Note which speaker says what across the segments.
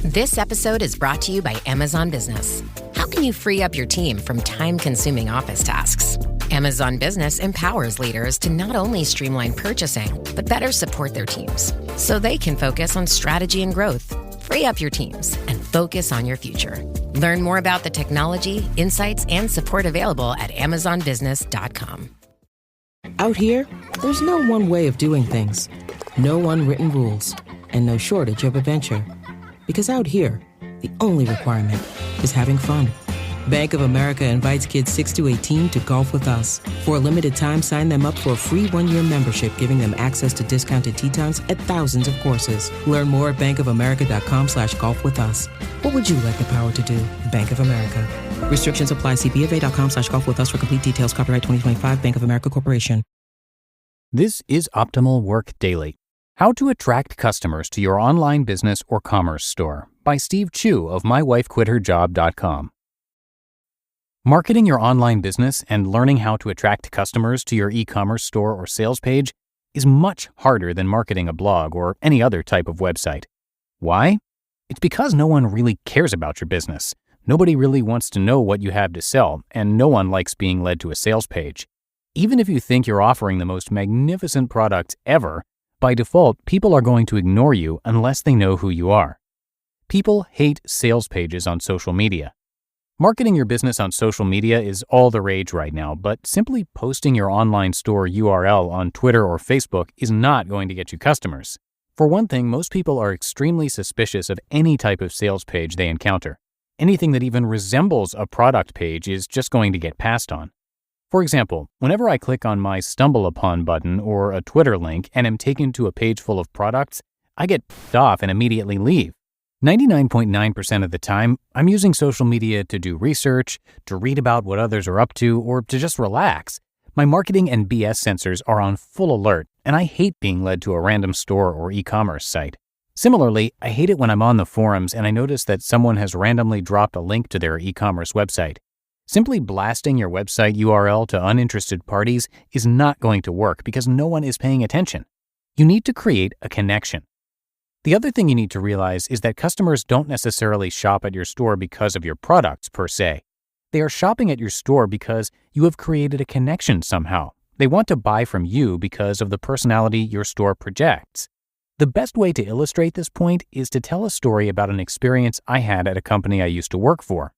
Speaker 1: This episode is brought to you by Amazon Business. How can you free up your team from time-consuming office tasks? Amazon Business empowers leaders to not only streamline purchasing, but better support their teams so they can focus on strategy and growth. Free up your teams and focus on your future. Learn more about the technology, insights, and support available at amazonbusiness.com.
Speaker 2: Out here, there's no one way of doing things. No unwritten rules, and no shortage of adventure. Because out here, the only requirement is having fun. Bank of America invites kids 6 to 18 to golf with us. For a limited time, sign them up for a free 1-year membership, giving them access to discounted tee times at thousands of courses. Learn more at bankofamerica.com/golf with us. What would you like the power to do? Bank of America. Restrictions apply. See BofA.com/golf with us for complete details. Copyright 2025 Bank of America Corporation.
Speaker 3: This is Optimal Work Daily. How to Attract Customers to Your Online Business or Commerce Store by Steve Chou of MyWifeQuitHerJob.com. Marketing your online business and learning how to attract customers to your e-commerce store or sales page is much harder than marketing a blog or any other type of website. Why? It's because no one really cares about your business. Nobody really wants to know what you have to sell, and no one likes being led to a sales page. Even if you think you're offering the most magnificent products ever, by default, people are going to ignore you unless they know who you are. People hate sales pages on social media. Marketing your business on social media is all the rage right now, but simply posting your online store URL on Twitter or Facebook is not going to get you customers. For one thing, most people are extremely suspicious of any type of sales page they encounter. Anything that even resembles a product page is just going to get passed on. For example, whenever I click on my Stumble Upon button or a Twitter link and am taken to a page full of products, I get pissed off and immediately leave. 99.9% of the time, I'm using social media to do research, to read about what others are up to, or to just relax. My marketing and BS sensors are on full alert, and I hate being led to a random store or e-commerce site. Similarly, I hate it when I'm on the forums and I notice that someone has randomly dropped a link to their e-commerce website. Simply blasting your website URL to uninterested parties is not going to work because no one is paying attention. You need to create a connection. The other thing you need to realize is that customers don't necessarily shop at your store because of your products per se. They are shopping at your store because you have created a connection somehow. They want to buy from you because of the personality your store projects. The best way to illustrate this point is to tell a story about an experience I had at a company I used to work for.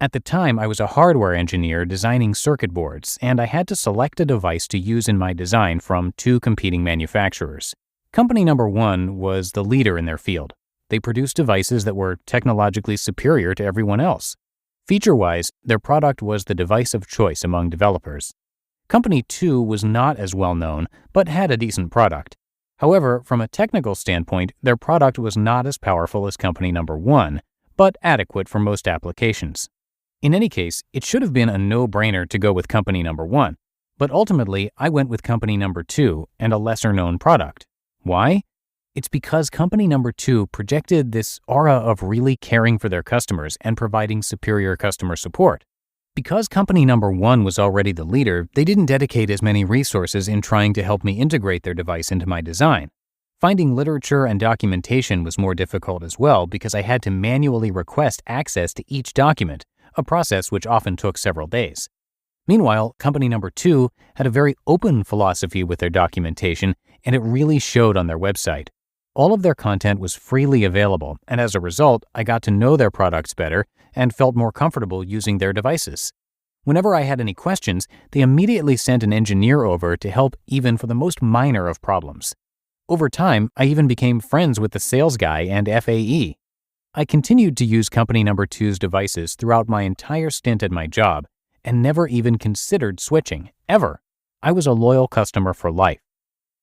Speaker 3: At the time, I was a hardware engineer designing circuit boards, and I had to select a device to use in my design from 2 competing manufacturers. Company number 1 was the leader in their field. They produced devices that were technologically superior to everyone else. Feature-wise, their product was the device of choice among developers. Company 2 was not as well known, but had a decent product. However, from a technical standpoint, their product was not as powerful as company number 1, but adequate for most applications. In any case, it should have been a no-brainer to go with company number 1, but ultimately I went with company number 2 and a lesser-known product. Why? It's because company number 2 projected this aura of really caring for their customers and providing superior customer support. Because company number 1 was already the leader, they didn't dedicate as many resources in trying to help me integrate their device into my design. Finding literature and documentation was more difficult as well because I had to manually request access to each document, a process which often took several days. Meanwhile, company number 2 had a very open philosophy with their documentation, and it really showed on their website. All of their content was freely available, and as a result, I got to know their products better and felt more comfortable using their devices. Whenever I had any questions, they immediately sent an engineer over to help even for the most minor of problems. Over time, I even became friends with the sales guy and FAE. I continued to use company number 2's devices throughout my entire stint at my job and never even considered switching, ever. I was a loyal customer for life.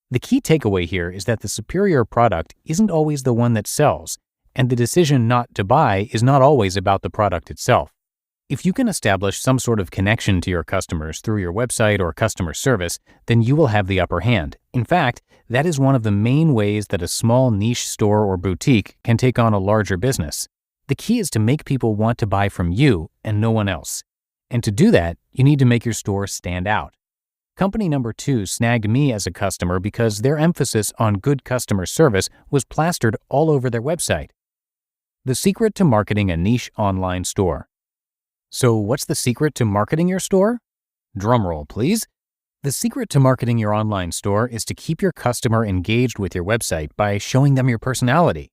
Speaker 3: The key takeaway here is that the superior product isn't always the one that sells, and the decision not to buy is not always about the product itself. If you can establish some sort of connection to your customers through your website or customer service, then you will have the upper hand. In fact, that is one of the main ways that a small niche store or boutique can take on a larger business. The key is to make people want to buy from you and no one else. And to do that, you need to make your store stand out. Company number 2 snagged me as a customer because their emphasis on good customer service was plastered all over their website. The secret to marketing a niche online store. So what's the secret to marketing your store? Drumroll, please. The secret to marketing your online store is to keep your customer engaged with your website by showing them your personality.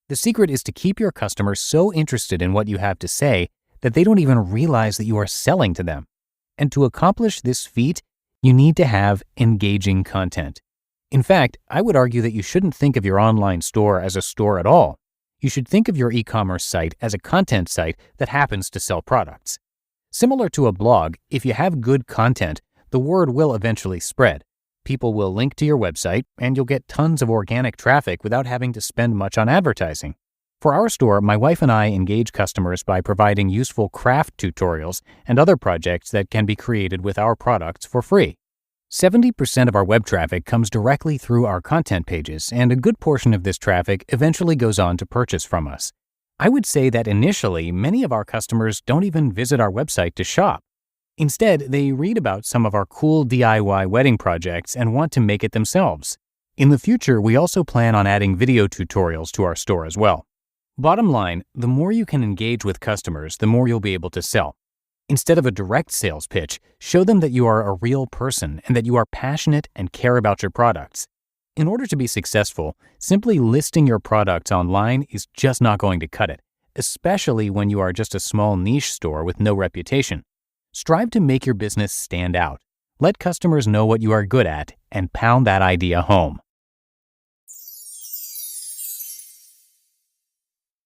Speaker 3: The secret is to keep your customers so interested in what you have to say that they don't even realize that you are selling to them. And to accomplish this feat, you need to have engaging content. In fact, I would argue that you shouldn't think of your online store as a store at all. You should think of your e-commerce site as a content site that happens to sell products. Similar to a blog, if you have good content, the word will eventually spread. People will link to your website, and you'll get tons of organic traffic without having to spend much on advertising. For our store, my wife and I engage customers by providing useful craft tutorials and other projects that can be created with our products for free. 70% of our web traffic comes directly through our content pages, and a good portion of this traffic eventually goes on to purchase from us. I would say that initially, many of our customers don't even visit our website to shop. Instead, they read about some of our cool DIY wedding projects and want to make it themselves. In the future, we also plan on adding video tutorials to our store as well. Bottom line, the more you can engage with customers, the more you'll be able to sell. Instead of a direct sales pitch, show them that you are a real person and that you are passionate and care about your products. In order to be successful, simply listing your products online is just not going to cut it, especially when you are just a small niche store with no reputation. Strive to make your business stand out. Let customers know what you are good at and pound that idea home.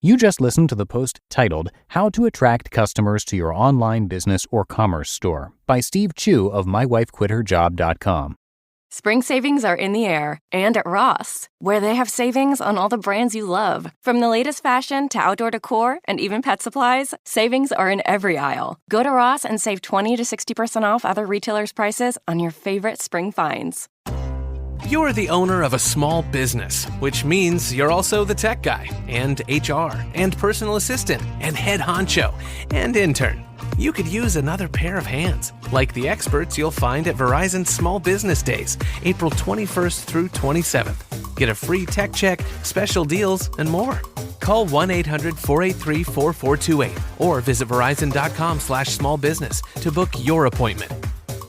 Speaker 3: You just listened to the post titled, How to Attract Customers to Your Online Business or Commerce Store by Steve Chou of mywifequitherjob.com.
Speaker 4: Spring savings are in the air and at Ross, where they have savings on all the brands you love. From the latest fashion to outdoor decor and even pet supplies, savings are in every aisle. Go to Ross and save 20 to 60% off other retailers' prices on your favorite spring finds.
Speaker 5: You're the owner of a small business, which means you're also the tech guy, and HR, and personal assistant, and head honcho, and intern. You could use another pair of hands, like the experts you'll find at Verizon Small Business Days, April 21st through 27th. Get a free tech check, special deals, and more. Call 1-800-483-4428 or visit verizon.com/smallbusiness to book your appointment.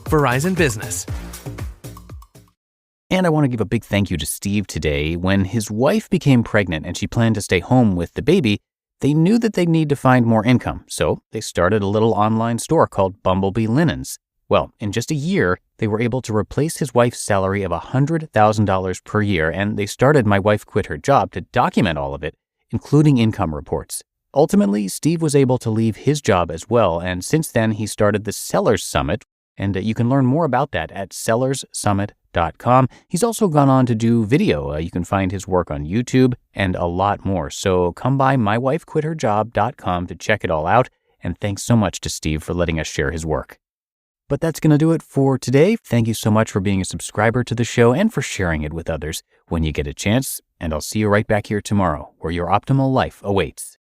Speaker 5: Verizon Business.
Speaker 3: And I want to give a big thank you to Steve today. When his wife became pregnant and she planned to stay home with the baby, they knew that they'd need to find more income, so they started a little online store called Bumblebee Linens. Well, in just a year, they were able to replace his wife's salary of $100,000 per year, and they started My Wife Quit Her Job to document all of it, including income reports. Ultimately, Steve was able to leave his job as well, and since then, he started the Sellers Summit, and you can learn more about that at sellerssummit.com. He's also gone on to do video. You can find his work on YouTube and a lot more. So come by mywifequitherjob.com to check it all out. And thanks so much to Steve for letting us share his work. But that's going to do it for today. Thank you so much for being a subscriber to the show and for sharing it with others when you get a chance. And I'll see you right back here tomorrow, where your optimal life awaits.